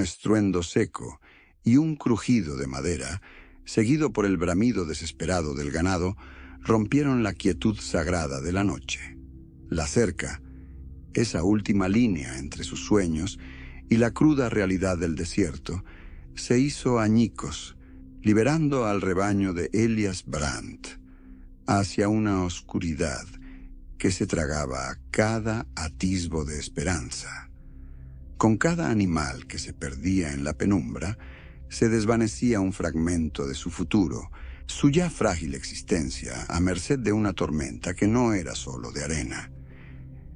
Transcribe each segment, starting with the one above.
estruendo seco y un crujido de madera, seguido por el bramido desesperado del ganado, rompieron la quietud sagrada de la noche. La cerca, esa última línea entre sus sueños y la cruda realidad del desierto, se hizo añicos, liberando al rebaño de Elias Brandt hacia una oscuridad que se tragaba a cada atisbo de esperanza. Con cada animal que se perdía en la penumbra, se desvanecía un fragmento de su futuro, su ya frágil existencia a merced de una tormenta que no era solo de arena.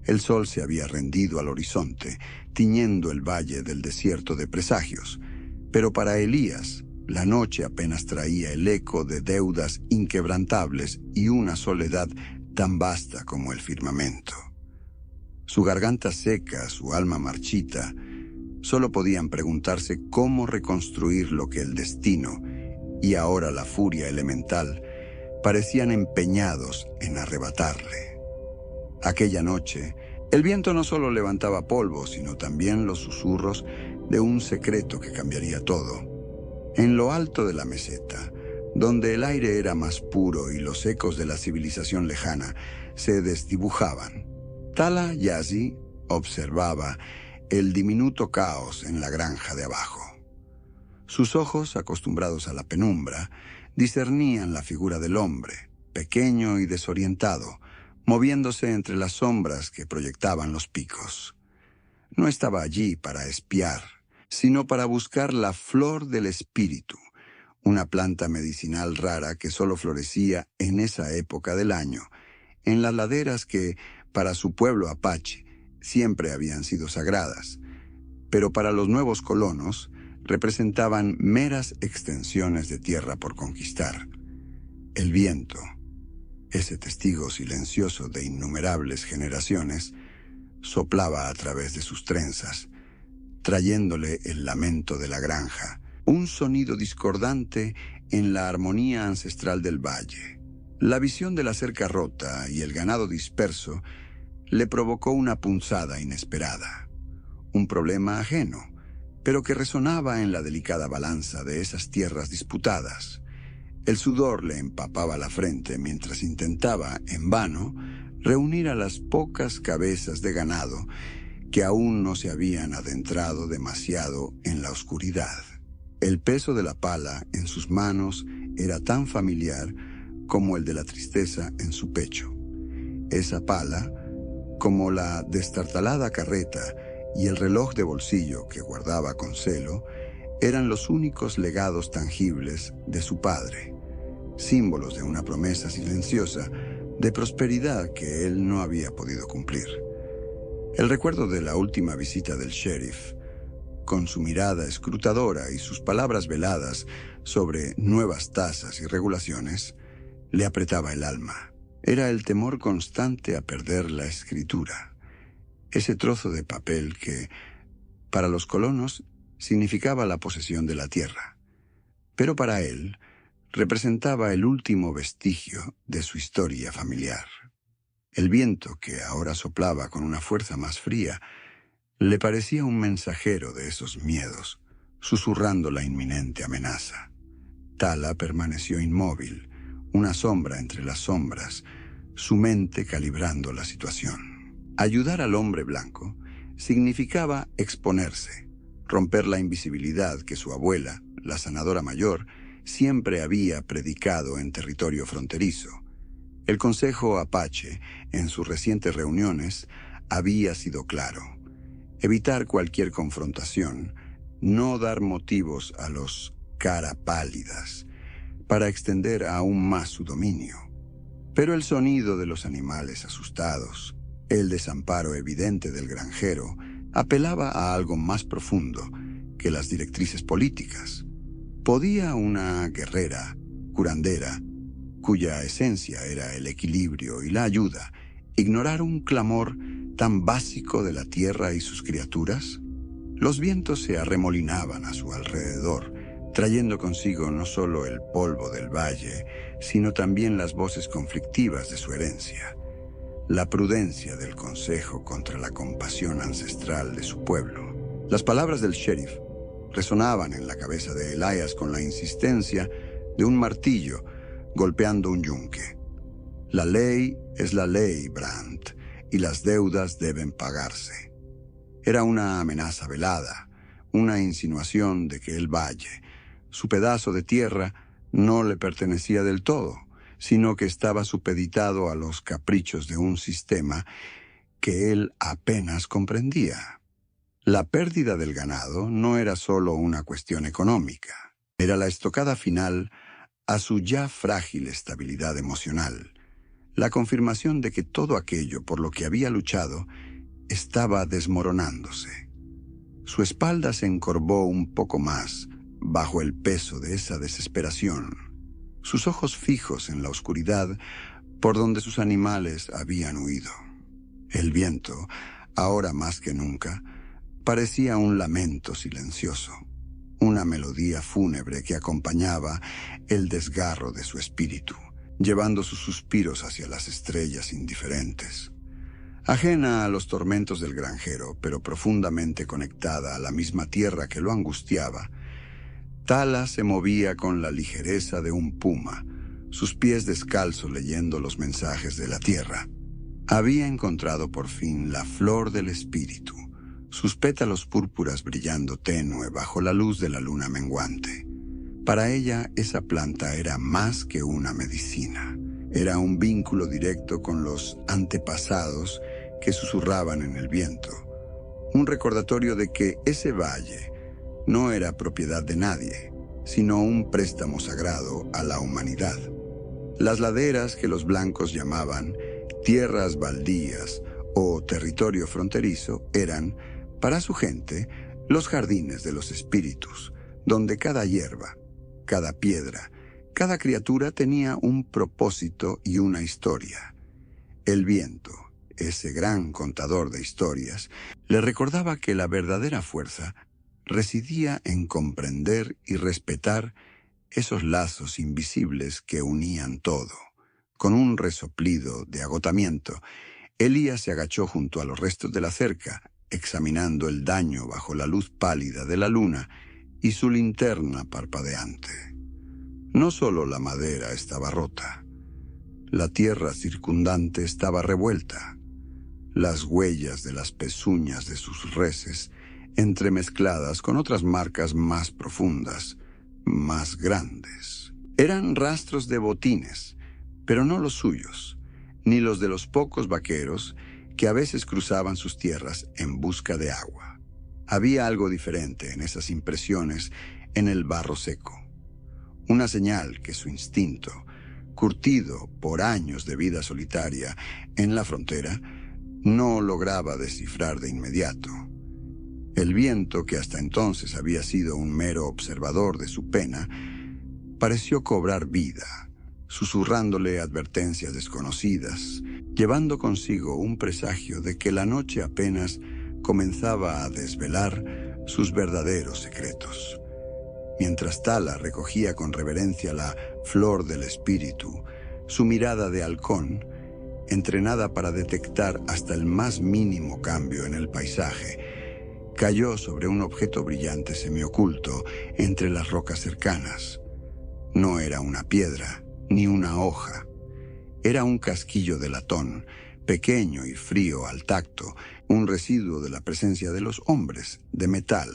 El sol se había rendido al horizonte, tiñendo el valle del desierto de presagios, pero para Elías, la noche apenas traía el eco de deudas inquebrantables y una soledad tan vasta como el firmamento. Su garganta seca, su alma marchita, solo podían preguntarse cómo reconstruir lo que el destino y ahora la furia elemental parecían empeñados en arrebatarle. Aquella noche, el viento no solo levantaba polvo, sino también los susurros de un secreto que cambiaría todo. En lo alto de la meseta, donde el aire era más puro y los ecos de la civilización lejana se desdibujaban, Tala Yazi observaba el diminuto caos en la granja de abajo. Sus ojos, acostumbrados a la penumbra, discernían la figura del hombre, pequeño y desorientado, moviéndose entre las sombras que proyectaban los picos. No estaba allí para espiar, sino para buscar la flor del espíritu, una planta medicinal rara que solo florecía en esa época del año, en las laderas que, para su pueblo apache, siempre habían sido sagradas, pero para los nuevos colonos representaban meras extensiones de tierra por conquistar. El viento, ese testigo silencioso de innumerables generaciones, soplaba a través de sus trenzas, trayéndole el lamento de la granja, un sonido discordante en la armonía ancestral del valle. La visión de la cerca rota y el ganado disperso le provocó una punzada inesperada, un problema ajeno, pero que resonaba en la delicada balanza de esas tierras disputadas. El sudor le empapaba la frente mientras intentaba, en vano, reunir a las pocas cabezas de ganado que aún no se habían adentrado demasiado en la oscuridad. El peso de la pala en sus manos era tan familiar como el de la tristeza en su pecho. Esa pala, como la destartalada carreta y el reloj de bolsillo que guardaba con celo, eran los únicos legados tangibles de su padre, símbolos de una promesa silenciosa de prosperidad que él no había podido cumplir. El recuerdo de la última visita del sheriff, con su mirada escrutadora y sus palabras veladas sobre nuevas tasas y regulaciones, le apretaba el alma. Era el temor constante a perder la escritura, ese trozo de papel que, para los colonos, significaba la posesión de la tierra, pero para él representaba el último vestigio de su historia familiar. El viento, que ahora soplaba con una fuerza más fría, le parecía un mensajero de esos miedos, susurrando la inminente amenaza. Tala permaneció inmóvil, una sombra entre las sombras, su mente calibrando la situación. Ayudar al hombre blanco significaba exponerse, romper la invisibilidad que su abuela, la sanadora mayor, siempre había predicado en territorio fronterizo. El Consejo Apache, en sus recientes reuniones, había sido claro: evitar cualquier confrontación, no dar motivos a los cara pálidas, para extender aún más su dominio. Pero el sonido de los animales asustados, el desamparo evidente del granjero, apelaba a algo más profundo que las directrices políticas. ¿Podía una guerrera, curandera, cuya esencia era el equilibrio y la ayuda, ignorar un clamor tan básico de la tierra y sus criaturas? Los vientos se arremolinaban a su alrededor, trayendo consigo no solo el polvo del valle, sino también las voces conflictivas de su herencia, la prudencia del consejo contra la compasión ancestral de su pueblo. Las palabras del sheriff, resonaban en la cabeza de Elias con la insistencia de un martillo golpeando un yunque. La ley es la ley, Brandt, y las deudas deben pagarse. Era una amenaza velada, una insinuación de que el valle, su pedazo de tierra, no le pertenecía del todo, sino que estaba supeditado a los caprichos de un sistema que él apenas comprendía. La pérdida del ganado no era solo una cuestión económica, era la estocada final a su ya frágil estabilidad emocional, la confirmación de que todo aquello por lo que había luchado estaba desmoronándose. Su espalda se encorvó un poco más bajo el peso de esa desesperación, sus ojos fijos en la oscuridad por donde sus animales habían huido. El viento, ahora más que nunca, parecía un lamento silencioso, una melodía fúnebre que acompañaba el desgarro de su espíritu, llevando sus suspiros hacia las estrellas indiferentes. Ajena a los tormentos del granjero, pero profundamente conectada a la misma tierra que lo angustiaba, Tala se movía con la ligereza de un puma, sus pies descalzos leyendo los mensajes de la tierra. Había encontrado por fin la flor del espíritu, sus pétalos púrpuras brillando tenue bajo la luz de la luna menguante. Para ella, esa planta era más que una medicina. Era un vínculo directo con los antepasados que susurraban en el viento. Un recordatorio de que ese valle no era propiedad de nadie, sino un préstamo sagrado a la humanidad. Las laderas que los blancos llamaban tierras baldías o territorio fronterizo eran, para su gente, los jardines de los espíritus, donde cada hierba, cada piedra, cada criatura tenía un propósito y una historia. El viento, ese gran contador de historias, le recordaba que la verdadera fuerza residía en comprender y respetar esos lazos invisibles que unían todo. Con un resoplido de agotamiento, Elías se agachó junto a los restos de la cerca, examinando el daño bajo la luz pálida de la luna y su linterna parpadeante. No solo la madera estaba rota, la tierra circundante estaba revuelta. Las huellas de las pezuñas de sus reses, entremezcladas con otras marcas más profundas, más grandes. Eran rastros de botines, pero no los suyos, ni los de los pocos vaqueros que a veces cruzaban sus tierras en busca de agua. Había algo diferente en esas impresiones en el barro seco, una señal que su instinto, curtido por años de vida solitaria en la frontera, no lograba descifrar de inmediato. El viento, que hasta entonces había sido un mero observador de su pena, pareció cobrar vida, susurrándole advertencias desconocidas, llevando consigo un presagio de que la noche apenas comenzaba a desvelar sus verdaderos secretos. Mientras Tala recogía con reverencia la flor del espíritu, su mirada de halcón, entrenada para detectar hasta el más mínimo cambio en el paisaje, cayó sobre un objeto brillante semioculto entre las rocas cercanas. No era una piedra, ni una hoja. Era un casquillo de latón, pequeño y frío al tacto, un residuo de la presencia de los hombres, de metal,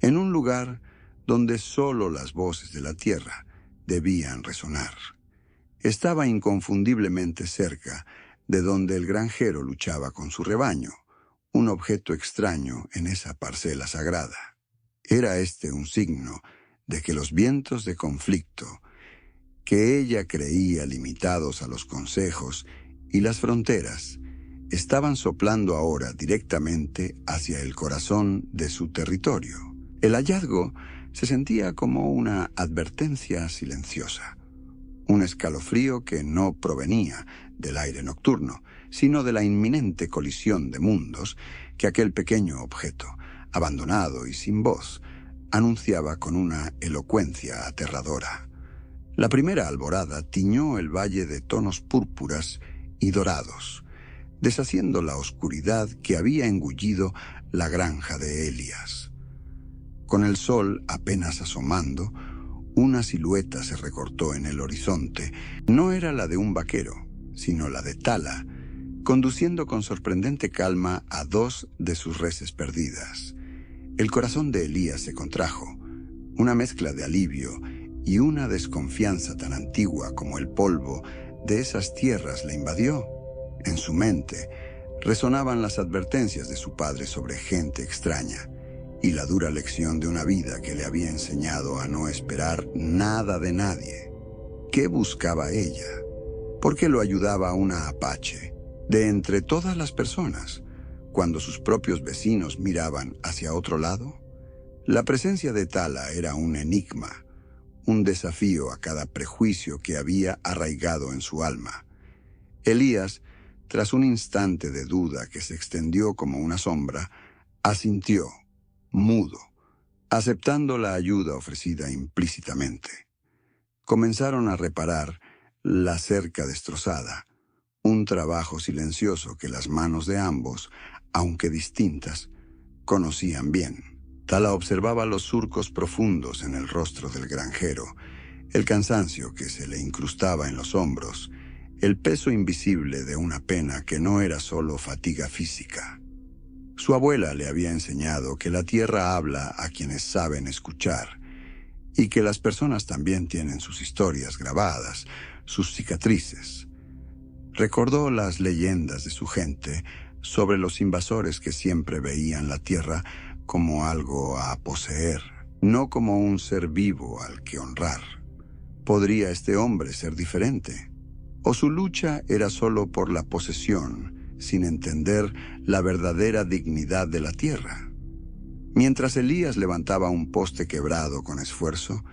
en un lugar donde solo las voces de la tierra debían resonar. Estaba inconfundiblemente cerca de donde el granjero luchaba con su rebaño, un objeto extraño en esa parcela sagrada. Era este un signo de que los vientos de conflicto, que ella creía limitados a los consejos y las fronteras, estaban soplando ahora directamente hacia el corazón de su territorio. El hallazgo se sentía como una advertencia silenciosa, un escalofrío que no provenía del aire nocturno, sino de la inminente colisión de mundos que aquel pequeño objeto, abandonado y sin voz, anunciaba con una elocuencia aterradora. La primera alborada tiñó el valle de tonos púrpuras y dorados, deshaciendo la oscuridad que había engullido la granja de Elías. Con el sol apenas asomando, una silueta se recortó en el horizonte. No era la de un vaquero, sino la de Tala, conduciendo con sorprendente calma a 2 de sus reses perdidas. El corazón de Elías se contrajo. Una mezcla de alivio y una desconfianza tan antigua como el polvo de esas tierras le invadió. En su mente resonaban las advertencias de su padre sobre gente extraña y la dura lección de una vida que le había enseñado a no esperar nada de nadie. ¿Qué buscaba ella? ¿Por qué lo ayudaba una apache de entre todas las personas cuando sus propios vecinos miraban hacia otro lado? La presencia de Tala era un enigma, un desafío a cada prejuicio que había arraigado en su alma. Elías, tras un instante de duda que se extendió como una sombra, asintió, mudo, aceptando la ayuda ofrecida implícitamente. Comenzaron a reparar la cerca destrozada, un trabajo silencioso que las manos de ambos, aunque distintas, conocían bien. Tala observaba los surcos profundos en el rostro del granjero, el cansancio que se le incrustaba en los hombros, el peso invisible de una pena que no era solo fatiga física. Su abuela le había enseñado que la tierra habla a quienes saben escuchar y que las personas también tienen sus historias grabadas, sus cicatrices. Recordó las leyendas de su gente sobre los invasores que siempre veían la tierra como algo a poseer, no como un ser vivo al que honrar. ¿Podría este hombre ser diferente? ¿O su lucha era solo por la posesión, sin entender la verdadera dignidad de la tierra? Mientras Elías levantaba un poste quebrado con esfuerzo,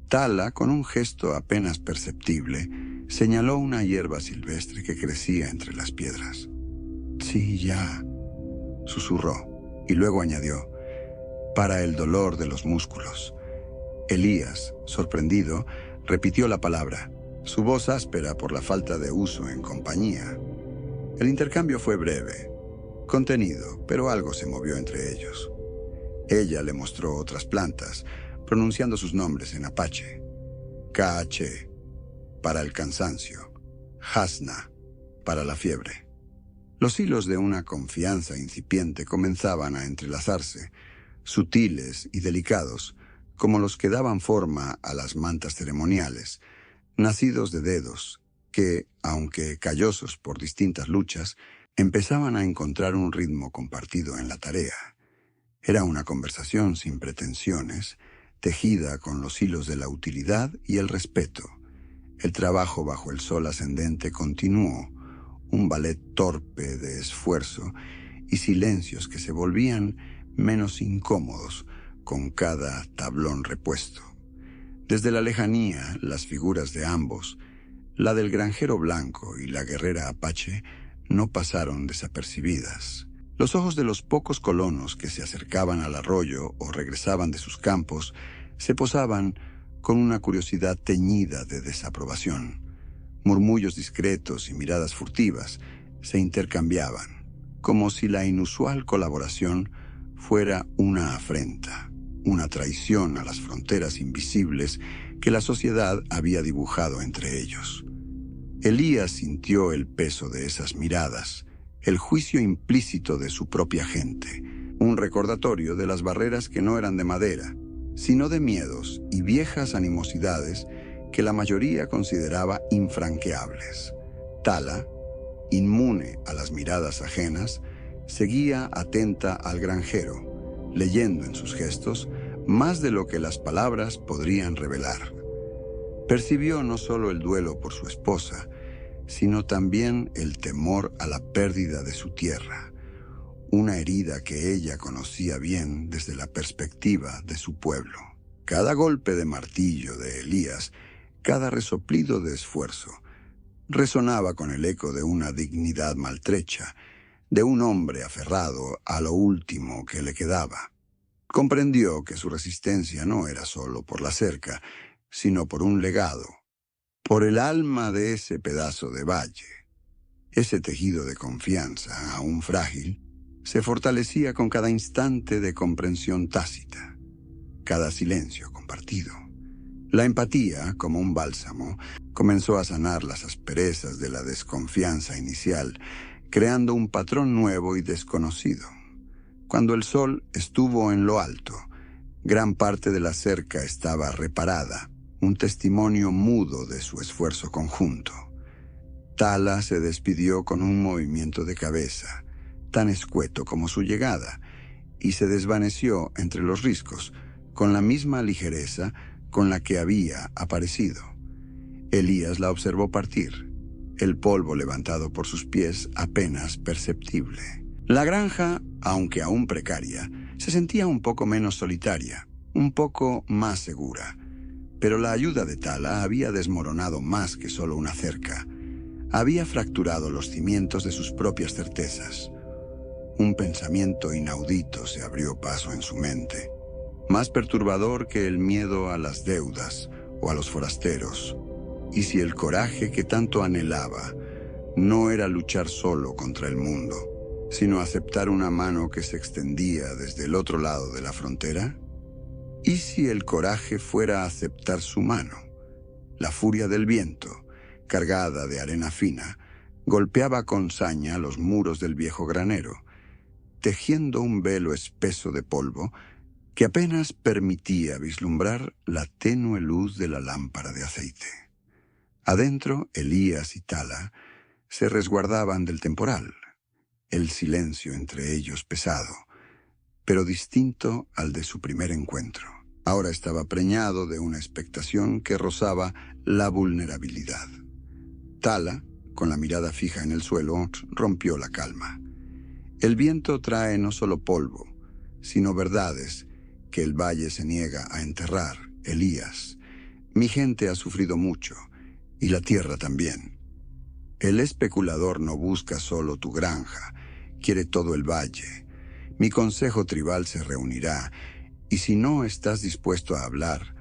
Tala, con un gesto apenas perceptible, señaló una hierba silvestre que crecía entre las piedras. «Sí, ya», susurró, y luego añadió, «para el dolor de los músculos». Elías, sorprendido, repitió la palabra, su voz áspera por la falta de uso en compañía. El intercambio fue breve, contenido, pero algo se movió entre ellos. Ella le mostró otras plantas, pronunciando sus nombres en apache. Kaache, para el cansancio. Hasna, para la fiebre. Los hilos de una confianza incipiente comenzaban a entrelazarse, sutiles y delicados, como los que daban forma a las mantas ceremoniales, nacidos de dedos, que, aunque callosos por distintas luchas, empezaban a encontrar un ritmo compartido en la tarea. Era una conversación sin pretensiones, tejida con los hilos de la utilidad y el respeto. El trabajo bajo el sol ascendente continuó, un ballet torpe de esfuerzo y silencios que se volvían menos incómodos con cada tablón repuesto. Desde la lejanía, las figuras de ambos, la del granjero blanco y la guerrera apache, no pasaron desapercibidas. Los ojos de los pocos colonos que se acercaban al arroyo o regresaban de sus campos se posaban con una curiosidad teñida de desaprobación. Murmullos discretos y miradas furtivas se intercambiaban, como si la inusual colaboración fuera una afrenta, una traición a las fronteras invisibles que la sociedad había dibujado entre ellos. Elías sintió el peso de esas miradas, el juicio implícito de su propia gente, un recordatorio de las barreras que no eran de madera, sino de miedos y viejas animosidades que la mayoría consideraba infranqueables. Tala, inmune a las miradas ajenas, seguía atenta al granjero, leyendo en sus gestos más de lo que las palabras podrían revelar. Percibió no solo el duelo por su esposa, sino también el temor a la pérdida de su tierra, una herida que ella conocía bien desde la perspectiva de su pueblo. Cada golpe de martillo de Elías, cada resoplido de esfuerzo, resonaba con el eco de una dignidad maltrecha, de un hombre aferrado a lo último que le quedaba. Comprendió que su resistencia no era solo por la cerca, sino por un legado, por el alma de ese pedazo de valle. Ese tejido de confianza, aún frágil, se fortalecía con cada instante de comprensión tácita. cada silencio compartido. La empatía, como un bálsamo, comenzó a sanar las asperezas de la desconfianza inicial, creando un patrón nuevo y desconocido. Cuando el sol estuvo en lo alto, gran parte de la cerca estaba reparada, un testimonio mudo de su esfuerzo conjunto. Tala se despidió con un movimiento de cabeza, tan escueto como su llegada, y se desvaneció entre los riscos, con la misma ligereza con la que había aparecido. Elías la observó partir, el polvo levantado por sus pies apenas perceptible. La granja, aunque aún precaria, se sentía un poco menos solitaria, un poco más segura. Pero la ayuda de Tala había desmoronado más que solo una cerca. Había fracturado los cimientos de sus propias certezas. Un pensamiento inaudito se abrió paso en su mente, más perturbador que el miedo a las deudas o a los forasteros. ¿Y si el coraje que tanto anhelaba no era luchar solo contra el mundo, sino aceptar una mano que se extendía desde el otro lado de la frontera? ¿Y si el coraje fuera aceptar su mano? La furia del viento, cargada de arena fina, golpeaba con saña los muros del viejo granero, tejiendo un velo espeso de polvo que apenas permitía vislumbrar la tenue luz de la lámpara de aceite. Adentro, Elías y Tala se resguardaban del temporal, el silencio entre ellos pesado, pero distinto al de su primer encuentro. Ahora estaba preñado de una expectación que rozaba la vulnerabilidad. Tala, con la mirada fija en el suelo, rompió la calma. El viento trae no solo polvo, sino verdades que el valle se niega a enterrar, Elías. Mi gente ha sufrido mucho, y la tierra también. El especulador no busca solo tu granja, quiere todo el valle. Mi consejo tribal se reunirá, y si no estás dispuesto a hablar,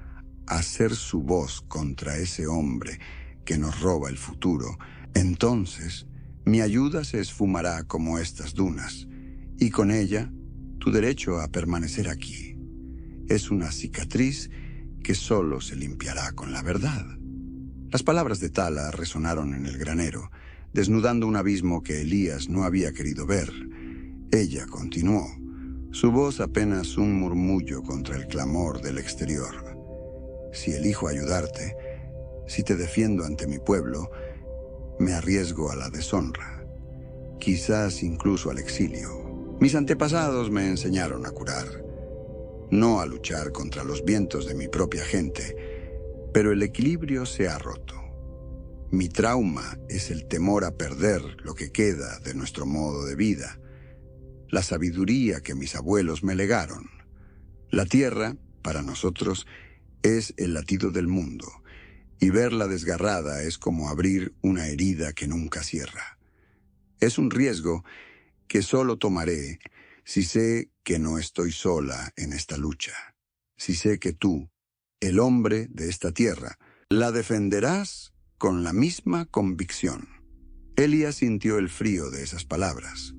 a hacer su voz contra ese hombre que nos roba el futuro, entonces mi ayuda se esfumará como estas dunas, y con ella tu derecho a permanecer aquí. Es una cicatriz que solo se limpiará con la verdad. Las palabras de Tala resonaron en el granero, desnudando un abismo que Elías no había querido ver. Ella continuó, su voz apenas un murmullo contra el clamor del exterior. Si elijo ayudarte, si te defiendo ante mi pueblo, me arriesgo a la deshonra, quizás incluso al exilio. Mis antepasados me enseñaron a curar, no a luchar contra los vientos de mi propia gente, pero el equilibrio se ha roto. Mi trauma es el temor a perder lo que queda de nuestro modo de vida, la sabiduría que mis abuelos me legaron. La tierra, para nosotros, es el latido del mundo, y verla desgarrada es como abrir una herida que nunca cierra. Es un riesgo que solo tomaré si sé que no estoy sola en esta lucha, si sé que tú, el hombre de esta tierra, la defenderás con la misma convicción. Elías sintió el frío de esas palabras,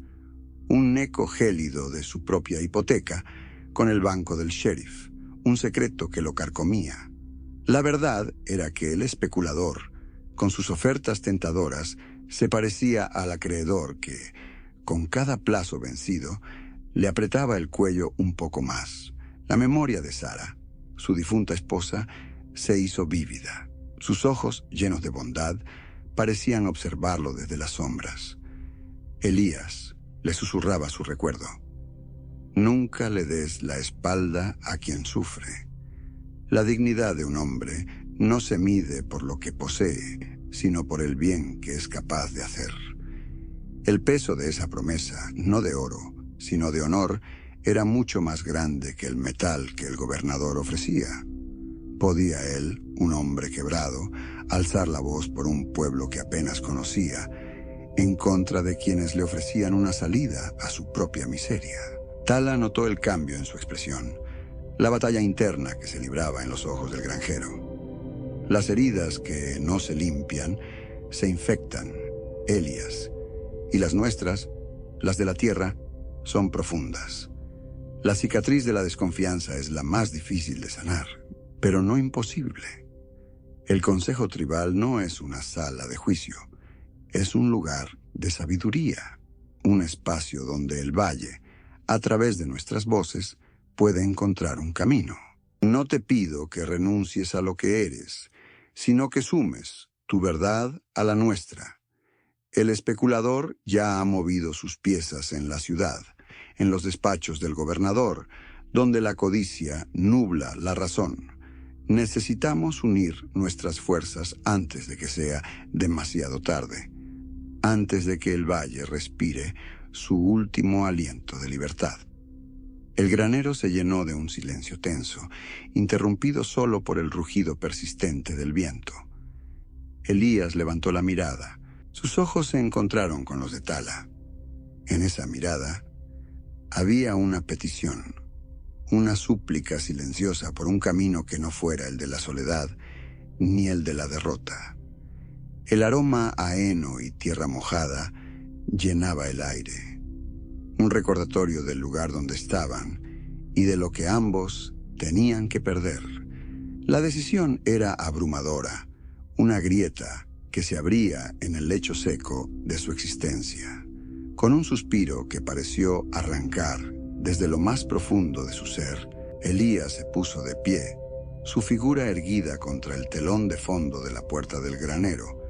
un eco gélido de su propia hipoteca con el banco del sheriff, un secreto que lo carcomía. La verdad era que el especulador, con sus ofertas tentadoras, se parecía al acreedor que, con cada plazo vencido, le apretaba el cuello un poco más. La memoria de Sara, su difunta esposa, se hizo vívida. Sus ojos, llenos de bondad, parecían observarlo desde las sombras. Elías le susurraba su recuerdo. Nunca le des la espalda a quien sufre. La dignidad de un hombre no se mide por lo que posee, sino por el bien que es capaz de hacer. El peso de esa promesa, no de oro, sino de honor, era mucho más grande que el metal que el gobernador ofrecía. ¿Podía él, un hombre quebrado, alzar la voz por un pueblo que apenas conocía, en contra de quienes le ofrecían una salida a su propia miseria? Tala notó el cambio en su expresión, la batalla interna que se libraba en los ojos del granjero. Las heridas que no se limpian se infectan, Elías, y las nuestras, las de la tierra, son profundas. La cicatriz de la desconfianza es la más difícil de sanar, pero no imposible. El Consejo Tribal no es una sala de juicio, es un lugar de sabiduría, un espacio donde el valle, a través de nuestras voces, puede encontrar un camino. No te pido que renuncies a lo que eres, sino que sumes tu verdad a la nuestra. El especulador ya ha movido sus piezas en la ciudad, en los despachos del gobernador, donde la codicia nubla la razón. Necesitamos unir nuestras fuerzas antes de que sea demasiado tarde, antes de que el valle respire su último aliento de libertad. El granero se llenó de un silencio tenso, interrumpido solo por el rugido persistente del viento. Elías levantó la mirada. Sus ojos se encontraron con los de Tala. En esa mirada había una petición, una súplica silenciosa por un camino que no fuera el de la soledad ni el de la derrota. El aroma a heno y tierra mojada llenaba el aire, un recordatorio del lugar donde estaban y de lo que ambos tenían que perder. La decisión era abrumadora, una grieta que se abría en el lecho seco de su existencia. Con un suspiro que pareció arrancar desde lo más profundo de su ser, Elías se puso de pie, su figura erguida contra el telón de fondo de la puerta del granero,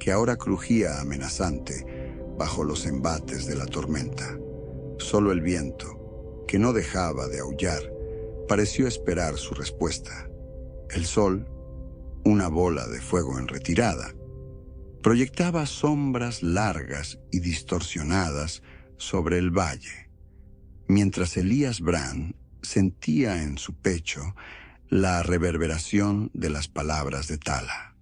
que ahora crujía amenazante bajo los embates de la tormenta. Solo el viento, que no dejaba de aullar, pareció esperar su respuesta. El sol, una bola de fuego en retirada, proyectaba sombras largas y distorsionadas sobre el valle, mientras Elías Brand sentía en su pecho la reverberación de las palabras de Tala.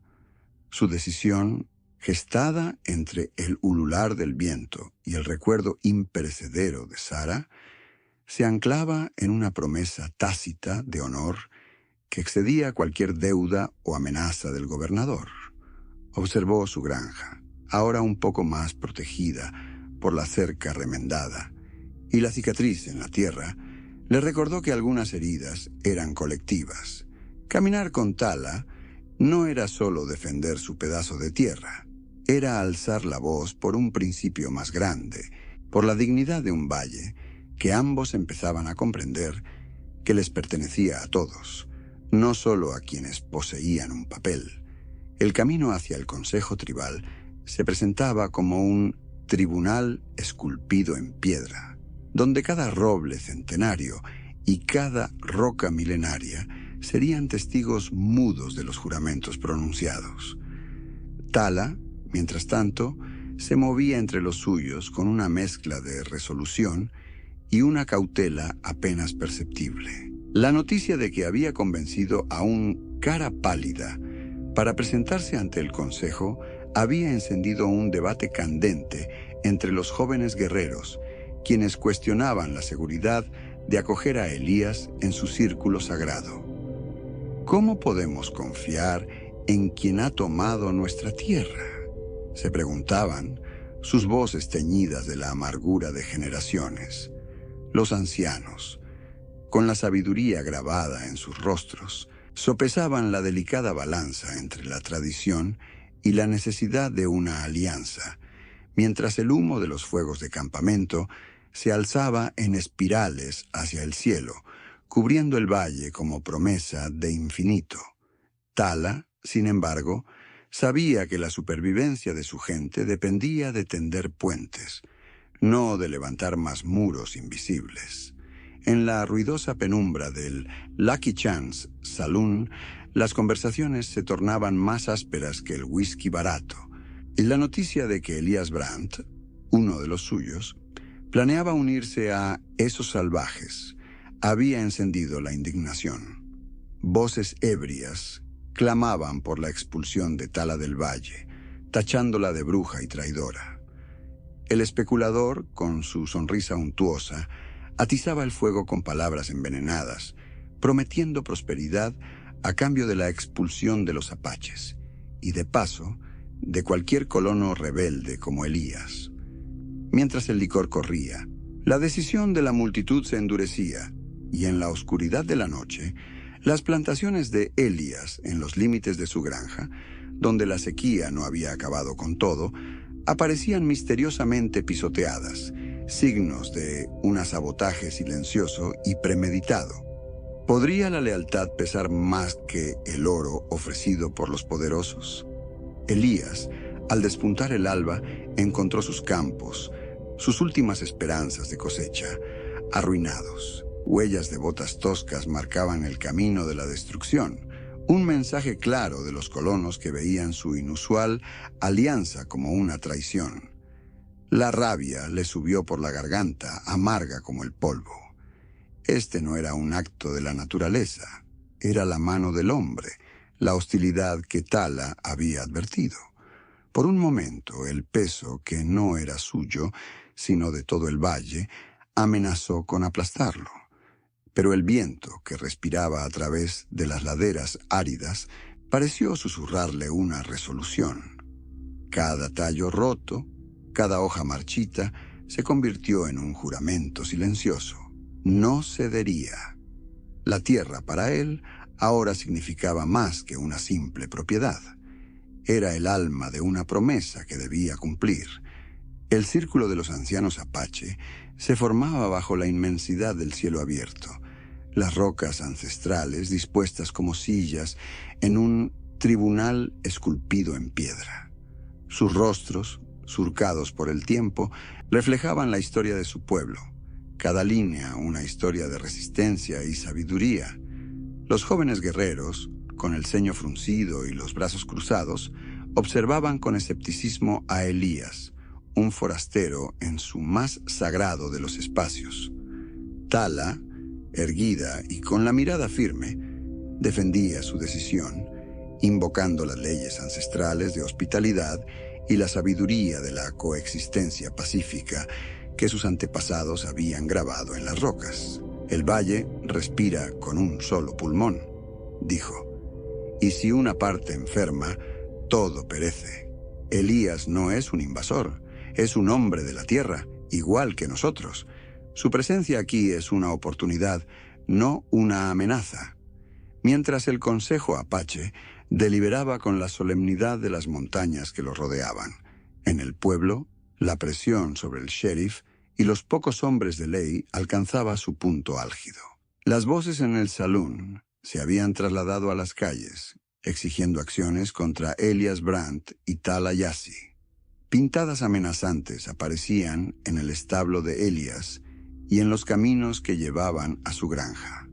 Su decisión, gestada entre el ulular del viento y el recuerdo imperecedero de Sara, se anclaba en una promesa tácita de honor que excedía cualquier deuda o amenaza del gobernador. Observó su granja, ahora un poco más protegida por la cerca remendada, y la cicatriz en la tierra le recordó que algunas heridas eran colectivas. Caminar con Tala no era solo defender su pedazo de tierra, era alzar la voz por un principio más grande, por la dignidad de un valle que ambos empezaban a comprender que les pertenecía a todos, no solo a quienes poseían un papel. El camino hacia el Consejo Tribal se presentaba como un tribunal esculpido en piedra, donde cada roble centenario y cada roca milenaria serían testigos mudos de los juramentos pronunciados. Tala, mientras tanto, se movía entre los suyos con una mezcla de resolución y una cautela apenas perceptible. La noticia de que había convencido a un cara pálida para presentarse ante el consejo había encendido un debate candente entre los jóvenes guerreros, quienes cuestionaban la seguridad de acoger a Elías en su círculo sagrado. ¿Cómo podemos confiar en quien ha tomado nuestra tierra?, se preguntaban, sus voces teñidas de la amargura de generaciones. Los ancianos, con la sabiduría grabada en sus rostros, sopesaban la delicada balanza entre la tradición y la necesidad de una alianza, mientras el humo de los fuegos de campamento se alzaba en espirales hacia el cielo, cubriendo el valle como promesa de infinito. Tala, sin embargo, sabía que la supervivencia de su gente dependía de tender puentes, no de levantar más muros invisibles. En la ruidosa penumbra del Lucky Chance Saloon, las conversaciones se tornaban más ásperas que el whisky barato, y la noticia de que Elías Brand, uno de los suyos, planeaba unirse a esos salvajes, había encendido la indignación. Voces ebrias clamaban por la expulsión de Tala del Valle, tachándola de bruja y traidora. El especulador, con su sonrisa untuosa, atizaba el fuego con palabras envenenadas, prometiendo prosperidad a cambio de la expulsión de los apaches, y de paso, de cualquier colono rebelde como Elías. Mientras el licor corría, La decisión de la multitud se endurecía, y en la oscuridad de la noche, las plantaciones de Elías en los límites de su granja, donde la sequía no había acabado con todo, aparecían misteriosamente pisoteadas, signos de un sabotaje silencioso y premeditado. ¿Podría la lealtad pesar más que el oro ofrecido por los poderosos? Elías, al despuntar el alba, encontró sus campos, sus últimas esperanzas de cosecha, arruinados. Huellas de botas toscas marcaban el camino de la destrucción, un mensaje claro de los colonos que veían su inusual alianza como una traición. La rabia le subió por la garganta, amarga como el polvo. Este no era un acto de la naturaleza, era la mano del hombre, la hostilidad que Tala había advertido. Por un momento, el peso, que no era suyo, sino de todo el valle, amenazó con aplastarlo. Pero el viento, que respiraba a través de las laderas áridas, pareció susurrarle una resolución. Cada tallo roto, cada hoja marchita, se convirtió en un juramento silencioso. No cedería. La tierra para él ahora significaba más que una simple propiedad. Era el alma de una promesa que debía cumplir. El círculo de los ancianos apache se formaba bajo la inmensidad del cielo abierto, las rocas ancestrales dispuestas como sillas en un tribunal esculpido en piedra. Sus rostros, surcados por el tiempo, reflejaban la historia de su pueblo, cada línea una historia de resistencia y sabiduría. Los jóvenes guerreros, con el ceño fruncido y los brazos cruzados, observaban con escepticismo a Elías, un forastero en su más sagrado de los espacios. Tala, erguida y con la mirada firme, defendía su decisión, invocando las leyes ancestrales de hospitalidad y la sabiduría de la coexistencia pacífica que sus antepasados habían grabado en las rocas. El valle respira con un solo pulmón, dijo, y si una parte enferma, todo perece. Elías no es un invasor, es un hombre de la tierra, igual que nosotros. Su presencia aquí es una oportunidad, no una amenaza. Mientras el Consejo Apache deliberaba con la solemnidad de las montañas que lo rodeaban, en el pueblo, la presión sobre el sheriff y los pocos hombres de ley alcanzaba su punto álgido. Las voces en el salón se habían trasladado a las calles, exigiendo acciones contra Elias Brandt y Tala Yassi. Pintadas amenazantes aparecían en el establo de Elias y en los caminos que llevaban a su granja.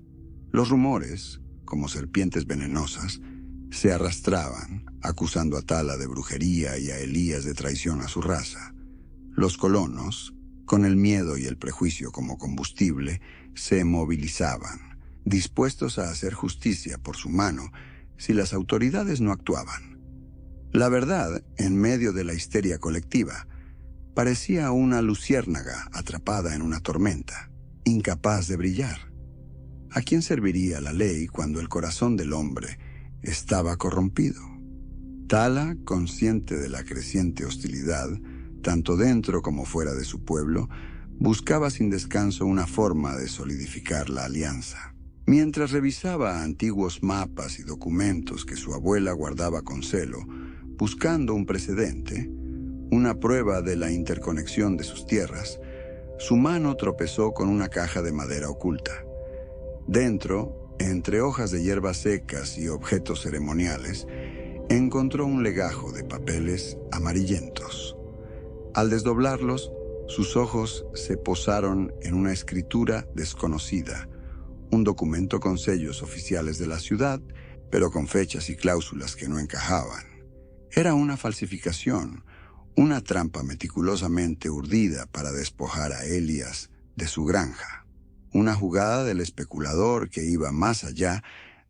Los rumores, como serpientes venenosas, se arrastraban, acusando a Tala de brujería y a Elías de traición a su raza. Los colonos, con el miedo y el prejuicio como combustible, se movilizaban, dispuestos a hacer justicia por su mano si las autoridades no actuaban. La verdad, en medio de la histeria colectiva, parecía una luciérnaga atrapada en una tormenta, incapaz de brillar. ¿A quién serviría la ley cuando el corazón del hombre estaba corrompido? Tala, consciente de la creciente hostilidad, tanto dentro como fuera de su pueblo, buscaba sin descanso una forma de solidificar la alianza. Mientras revisaba antiguos mapas y documentos que su abuela guardaba con celo, buscando un precedente, una prueba de la interconexión de sus tierras, su mano tropezó con una caja de madera oculta. Dentro, entre hojas de hierbas secas y objetos ceremoniales, encontró un legajo de papeles amarillentos. Al desdoblarlos, sus ojos se posaron en una escritura desconocida, un documento con sellos oficiales de la ciudad, pero con fechas y cláusulas que no encajaban. Era una falsificación, una trampa meticulosamente urdida para despojar a Elías de su granja, una jugada del especulador que iba más allá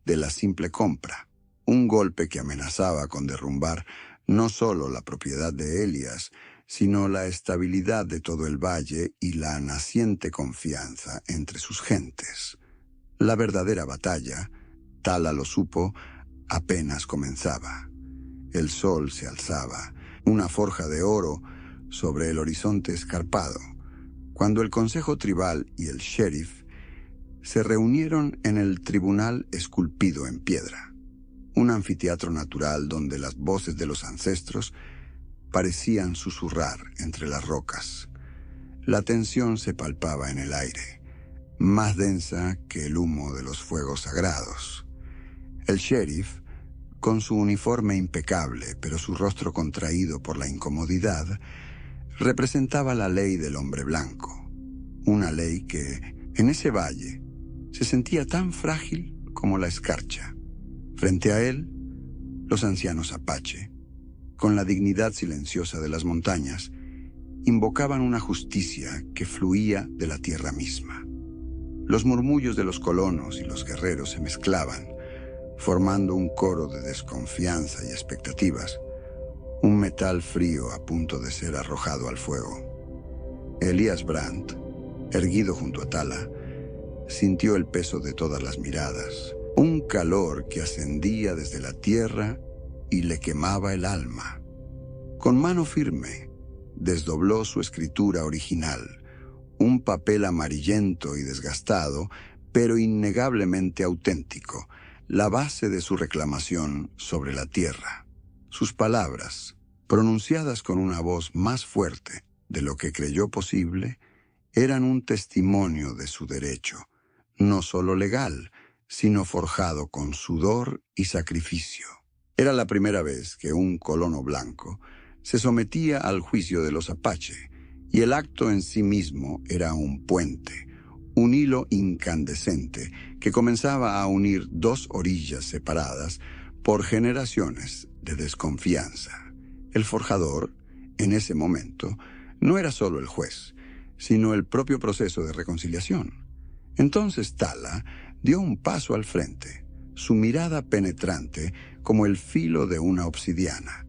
de la simple compra, un golpe que amenazaba con derrumbar no solo la propiedad de Elías, sino la estabilidad de todo el valle y la naciente confianza entre sus gentes. La verdadera batalla, Tala lo supo, apenas comenzaba. El sol se alzaba, una forja de oro sobre el horizonte escarpado, cuando el Consejo Tribal y el sheriff se reunieron en el tribunal esculpido en piedra, un anfiteatro natural donde las voces de los ancestros parecían susurrar entre las rocas. La tensión se palpaba en el aire, más densa que el humo de los fuegos sagrados. El sheriff, con su uniforme impecable, pero su rostro contraído por la incomodidad, representaba la ley del hombre blanco, una ley que, en ese valle, se sentía tan frágil como la escarcha. Frente a él, los ancianos apache, con la dignidad silenciosa de las montañas, invocaban una justicia que fluía de la tierra misma. Los murmullos de los colonos y los guerreros se mezclaban, formando un coro de desconfianza y expectativas, un metal frío a punto de ser arrojado al fuego. Elías Brandt, erguido junto a Tala, sintió el peso de todas las miradas, un calor que ascendía desde la tierra y le quemaba el alma. Con mano firme, desdobló su escritura original, un papel amarillento y desgastado, pero innegablemente auténtico, la base de su reclamación sobre la tierra. Sus palabras, pronunciadas con una voz más fuerte de lo que creyó posible, eran un testimonio de su derecho, no solo legal, sino forjado con sudor y sacrificio. Era la primera vez que un colono blanco se sometía al juicio de los apache, y el acto en sí mismo era un puente, un hilo incandescente que comenzaba a unir dos orillas separadas por generaciones de desconfianza. El forjador, en ese momento, no era solo el juez, sino el propio proceso de reconciliación. Entonces Tala dio un paso al frente, su mirada penetrante como el filo de una obsidiana.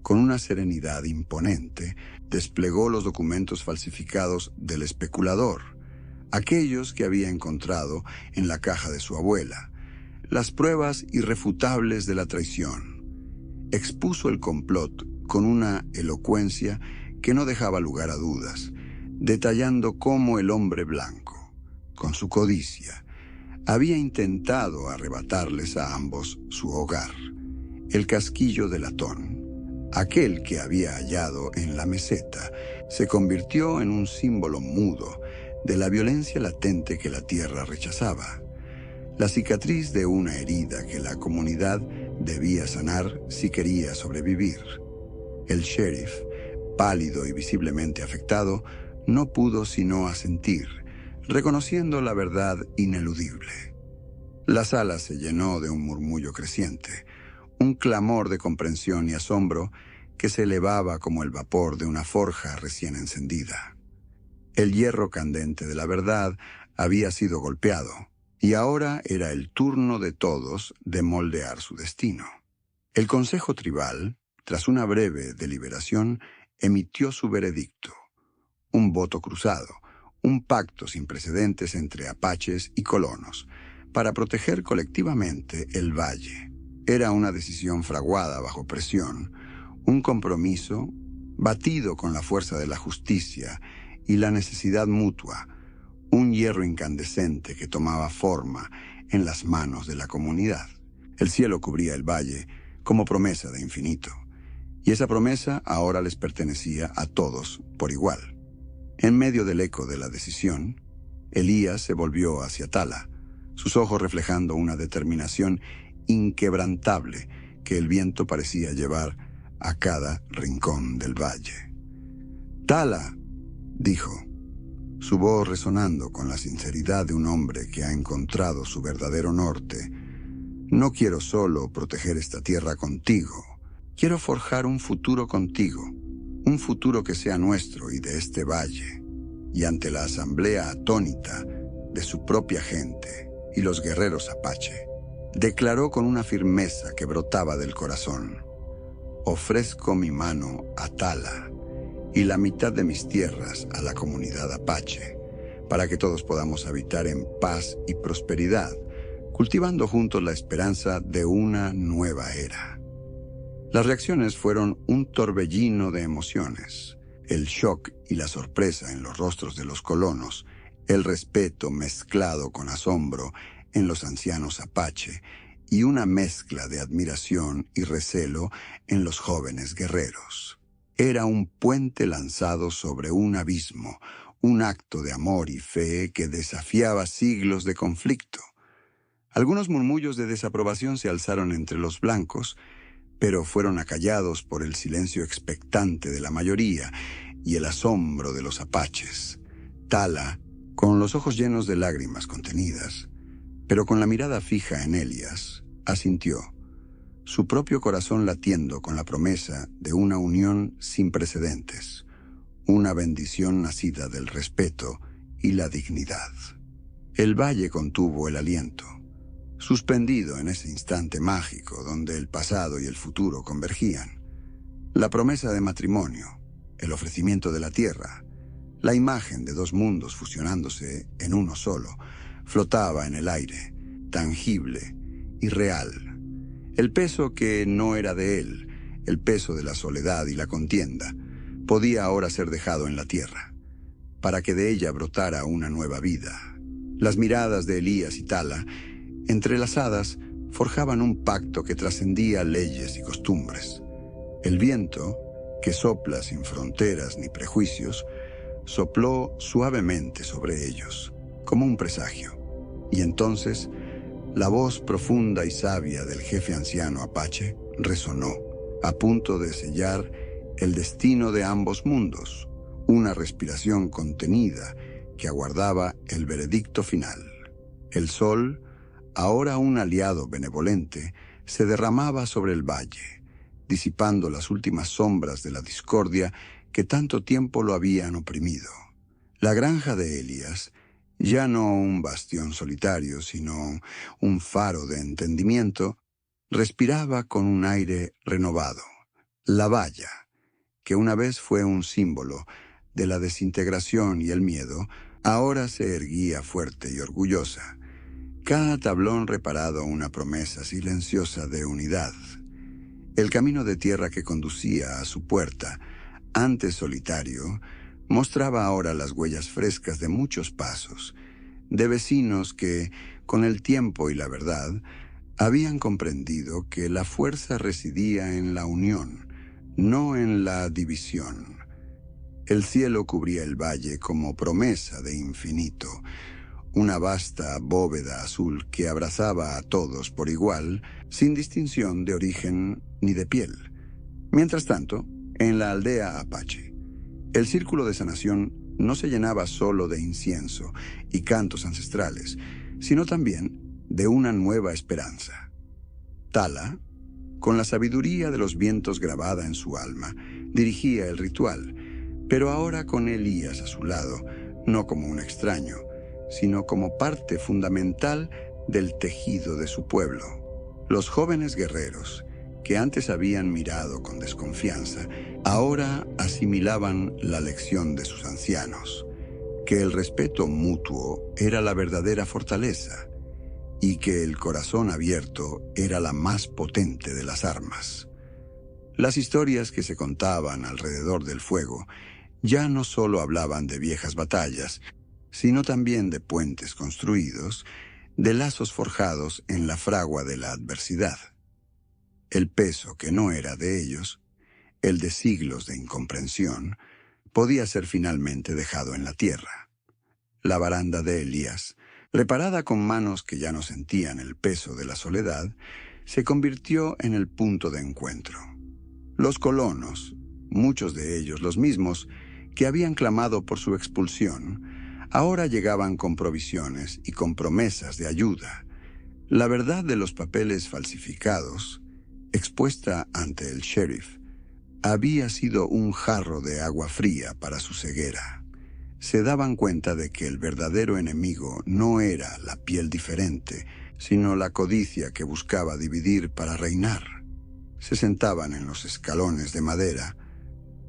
Con una serenidad imponente, desplegó los documentos falsificados del especulador, aquellos que había encontrado en la caja de su abuela, las pruebas irrefutables de la traición. Expuso el complot con una elocuencia que no dejaba lugar a dudas, detallando cómo el hombre blanco, con su codicia, había intentado arrebatarles a ambos su hogar, el casquillo de latón. Aquel que había hallado en la meseta se convirtió en un símbolo mudo de la violencia latente que la tierra rechazaba, la cicatriz de una herida que la comunidad debía sanar si quería sobrevivir. El sheriff, pálido y visiblemente afectado, no pudo sino asentir, reconociendo la verdad ineludible. La sala se llenó de un murmullo creciente, un clamor de comprensión y asombro que se elevaba como el vapor de una forja recién encendida. El hierro candente de la verdad había sido golpeado, y ahora era el turno de todos de moldear su destino. El Consejo Tribal, tras una breve deliberación, emitió su veredicto: un voto cruzado, un pacto sin precedentes entre apaches y colonos, para proteger colectivamente el valle. Era una decisión fraguada bajo presión, un compromiso batido con la fuerza de la justicia y la necesidad mutua, un hierro incandescente que tomaba forma en las manos de la comunidad. El cielo cubría el valle como promesa de infinito, y esa promesa ahora les pertenecía a todos por igual. En medio del eco de la decisión, Elías se volvió hacia Tala, sus ojos reflejando una determinación inquebrantable que el viento parecía llevar a cada rincón del valle. «Tala», dijo, su voz resonando con la sinceridad de un hombre que ha encontrado su verdadero norte, «no quiero solo proteger esta tierra contigo, quiero forjar un futuro contigo, un futuro que sea nuestro y de este valle». Y ante la asamblea atónita de su propia gente y los guerreros apache, declaró con una firmeza que brotaba del corazón: «Ofrezco mi mano a Tala y la mitad de mis tierras a la comunidad apache, para que todos podamos habitar en paz y prosperidad, cultivando juntos la esperanza de una nueva era». Las reacciones fueron un torbellino de emociones. El shock y la sorpresa en los rostros de los colonos, el respeto mezclado con asombro en los ancianos apache y una mezcla de admiración y recelo en los jóvenes guerreros. Era un puente lanzado sobre un abismo, un acto de amor y fe que desafiaba siglos de conflicto. Algunos murmullos de desaprobación se alzaron entre los blancos, pero fueron acallados por el silencio expectante de la mayoría y el asombro de los apaches. Tala, con los ojos llenos de lágrimas contenidas, pero con la mirada fija en Elias, asintió, su propio corazón latiendo con la promesa de una unión sin precedentes, una bendición nacida del respeto y la dignidad. El valle contuvo el aliento, suspendido en ese instante mágico donde el pasado y el futuro convergían. La promesa de matrimonio, el ofrecimiento de la tierra, la imagen de dos mundos fusionándose en uno solo, flotaba en el aire, tangible y real. El peso que no era de él, el peso de la soledad y la contienda, podía ahora ser dejado en la tierra, para que de ella brotara una nueva vida. Las miradas de Elías y Tala, entrelazadas, forjaban un pacto que trascendía leyes y costumbres. El viento, que sopla sin fronteras ni prejuicios, sopló suavemente sobre ellos, como un presagio. Y entonces, la voz profunda y sabia del jefe anciano apache resonó, a punto de sellar el destino de ambos mundos, una respiración contenida que aguardaba el veredicto final. El sol, ahora un aliado benevolente, se derramaba sobre el valle, disipando las últimas sombras de la discordia que tanto tiempo lo habían oprimido. La granja de Elias, ya no un bastión solitario, sino un faro de entendimiento, respiraba con un aire renovado. La valla, que una vez fue un símbolo de la desintegración y el miedo, ahora se erguía fuerte y orgullosa. Cada tablón reparado una promesa silenciosa de unidad. El camino de tierra que conducía a su puerta, antes solitario, mostraba ahora las huellas frescas de muchos pasos, de vecinos que, con el tiempo y la verdad, habían comprendido que la fuerza residía en la unión, no en la división. El cielo cubría el valle como promesa de infinito, una vasta bóveda azul que abrazaba a todos por igual, sin distinción de origen ni de piel. Mientras tanto, en la aldea apache, el círculo de sanación no se llenaba solo de incienso y cantos ancestrales, sino también de una nueva esperanza. Tala, con la sabiduría de los vientos grabada en su alma, dirigía el ritual, pero ahora con Elías a su lado, no como un extraño, sino como parte fundamental del tejido de su pueblo. Los jóvenes guerreros, que antes habían mirado con desconfianza, ahora asimilaban la lección de sus ancianos, que el respeto mutuo era la verdadera fortaleza y que el corazón abierto era la más potente de las armas. Las historias que se contaban alrededor del fuego ya no solo hablaban de viejas batallas, sino también de puentes construidos, de lazos forjados en la fragua de la adversidad. El peso que no era de ellos, el de siglos de incomprensión, podía ser finalmente dejado en la tierra. La baranda de Elías, reparada con manos que ya no sentían el peso de la soledad, se convirtió en el punto de encuentro. Los colonos, muchos de ellos los mismos que habían clamado por su expulsión, ahora llegaban con provisiones y con promesas de ayuda. La verdad de los papeles falsificados, expuesta ante el sheriff, había sido un jarro de agua fría para su ceguera. Se daban cuenta de que el verdadero enemigo no era la piel diferente, sino la codicia que buscaba dividir para reinar. Se sentaban en los escalones de madera,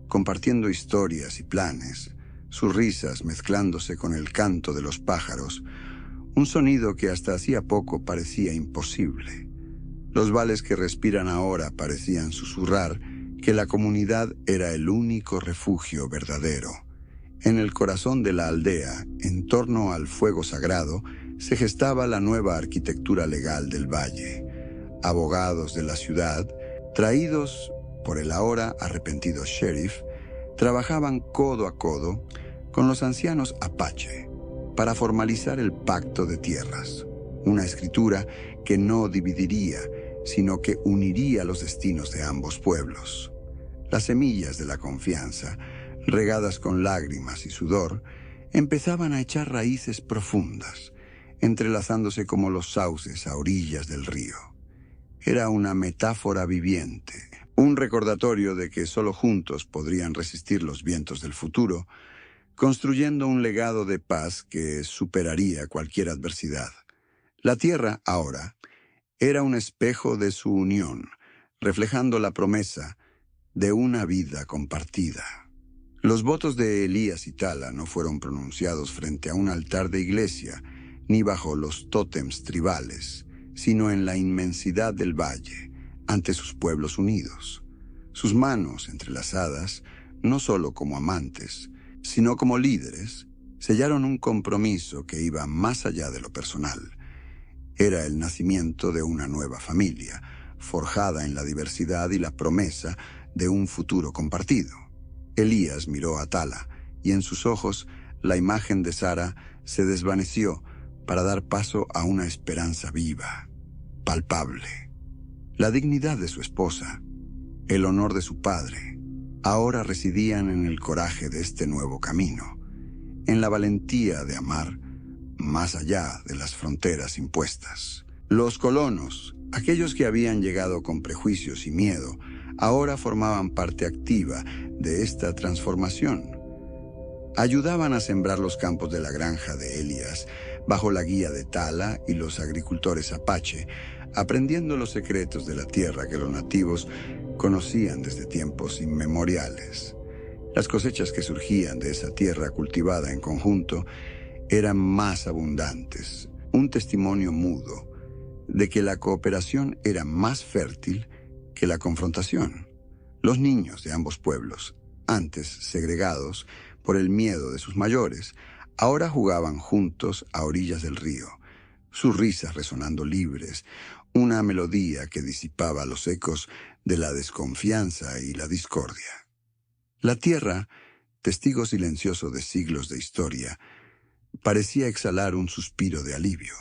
compartiendo historias y planes, sus risas mezclándose con el canto de los pájaros, un sonido que hasta hacía poco parecía imposible. Los vales que respiran ahora parecían susurrar que la comunidad era el único refugio verdadero. En el corazón de la aldea, en torno al fuego sagrado, se gestaba la nueva arquitectura legal del valle. Abogados de la ciudad, traídos por el ahora arrepentido sheriff, trabajaban codo a codo con los ancianos apache para formalizar el pacto de tierras, una escritura que no dividiría, sino que uniría los destinos de ambos pueblos. Las semillas de la confianza, regadas con lágrimas y sudor, empezaban a echar raíces profundas, entrelazándose como los sauces a orillas del río. Era una metáfora viviente, un recordatorio de que solo juntos podrían resistir los vientos del futuro, construyendo un legado de paz que superaría cualquier adversidad. La tierra, ahora, era un espejo de su unión, reflejando la promesa de una vida compartida. Los votos de Elías y Tala no fueron pronunciados frente a un altar de iglesia, ni bajo los tótems tribales, sino en la inmensidad del valle, ante sus pueblos unidos. Sus manos entrelazadas, no solo como amantes, sino como líderes, sellaron un compromiso que iba más allá de lo personal. Era el nacimiento de una nueva familia, forjada en la diversidad y la promesa de un futuro compartido. Elías miró a Tala, y en sus ojos la imagen de Sara se desvaneció para dar paso a una esperanza viva, palpable. La dignidad de su esposa, el honor de su padre, ahora residían en el coraje de este nuevo camino, en la valentía de amar más allá de las fronteras impuestas. Los colonos, aquellos que habían llegado con prejuicios y miedo, ahora formaban parte activa de esta transformación. Ayudaban a sembrar los campos de la granja de Elías, bajo la guía de Tala y los agricultores apache, aprendiendo los secretos de la tierra que los nativos conocían desde tiempos inmemoriales. Las cosechas que surgían de esa tierra cultivada en conjunto eran más abundantes, un testimonio mudo de que la cooperación era más fértil que la confrontación. Los niños de ambos pueblos, antes segregados por el miedo de sus mayores, ahora jugaban juntos a orillas del río, sus risas resonando libres, una melodía que disipaba los ecos de la desconfianza y la discordia. La tierra, testigo silencioso de siglos de historia, parecía exhalar un suspiro de alivio.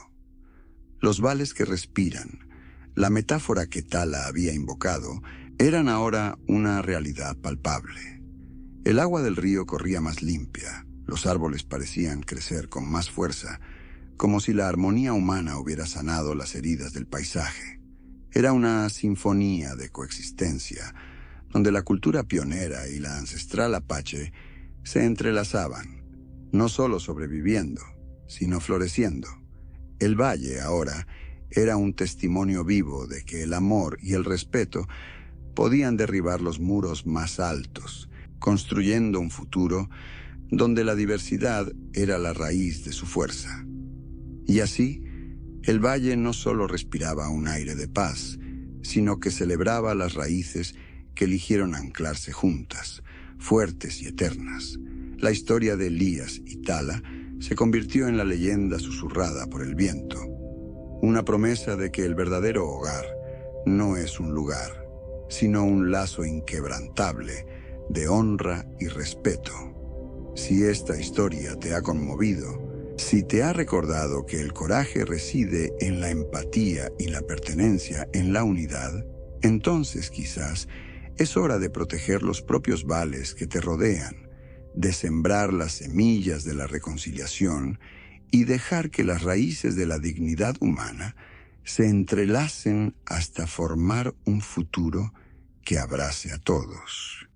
Los vales que respiran, la metáfora que Tala había invocado, eran ahora una realidad palpable. El agua del río corría más limpia, los árboles parecían crecer con más fuerza, como si la armonía humana hubiera sanado las heridas del paisaje. Era una sinfonía de coexistencia, donde la cultura pionera y la ancestral apache se entrelazaban, no solo sobreviviendo, sino floreciendo. El valle, ahora, era un testimonio vivo de que el amor y el respeto podían derribar los muros más altos, construyendo un futuro donde la diversidad era la raíz de su fuerza. Y así, el valle no solo respiraba un aire de paz, sino que celebraba las raíces que eligieron anclarse juntas, fuertes y eternas. La historia de Elías y Tala se convirtió en la leyenda susurrada por el viento, una promesa de que el verdadero hogar no es un lugar, sino un lazo inquebrantable de honra y respeto. Si esta historia te ha conmovido, si te ha recordado que el coraje reside en la empatía y la pertenencia en la unidad, entonces quizás es hora de proteger los propios vales que te rodean, de sembrar las semillas de la reconciliación y dejar que las raíces de la dignidad humana se entrelacen hasta formar un futuro que abrace a todos.